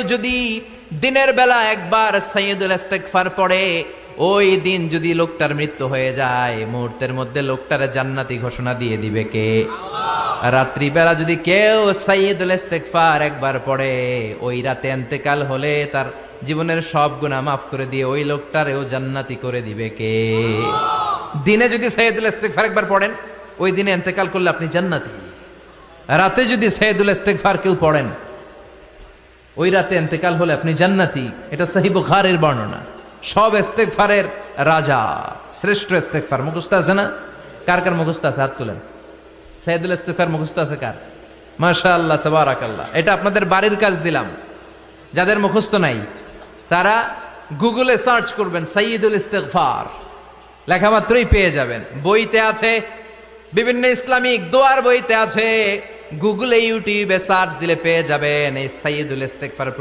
যদি দিনের বেলা একবার সাইয়্যিদুল ইস্তিগফার পড়ে, ওই দিন যদি লোকটার মৃত্যু হয়ে যায়, মুহূর্তের মধ্যে লোকটারে জান্নাতি ঘোষণা দিয়ে দিবে কে? রাত্রি বেলা যদি কেউ সাইয়্যিদুল ইস্তিগফার একবার পড়ে, ওই রাতে ইন্তেকাল হলে তার জীবনের সব গুনাহ মাফ করে দিয়ে ওই লোকটারেও জান্নাতি করে দিবে কে? দিনে যদি সাইয়্যিদুল ইস্তিগফার একবার পড়েন, ওই দিনে ইন্তেকাল করলে আপনি জান্নাতি। রাতে যদি সাইয়্যিদুল ইস্তিগফার কেউ পড়েন, ওই রাতে ইন্তেকাল হলে আপনি জান্নাতি। এটা সহিহ বুখারীর বর্ণনা। সব ইস্তিগফারের রাজা, শ্রেষ্ঠ ইস্তিগফার মুখস্থ আছে না? কার কার মুখস্থ আছে? হাত তুলেন। সাইয়্যিদুল ইস্তিগফার মুখস্থ আছে কার? মাশাআল্লাহ, তাবারাকাল্লাহ। এটা আপনাদের বাড়ির কাজ দিলাম। যাদের মুখস্থ নাই তারা গুগলে সার্চ করবেন সাইয়্যিদুল ইস্তিগফার, লেখা মাত্রই পেয়ে যাবেন। বইতে আছে, বিভিন্ন ইসলামিক দোয়ার বইতে আছে, গুগলে ইউটিউবে সার্চ দিলে পেয়ে যাবেন এই সাইয়্যিদুল ইস্তিগফার।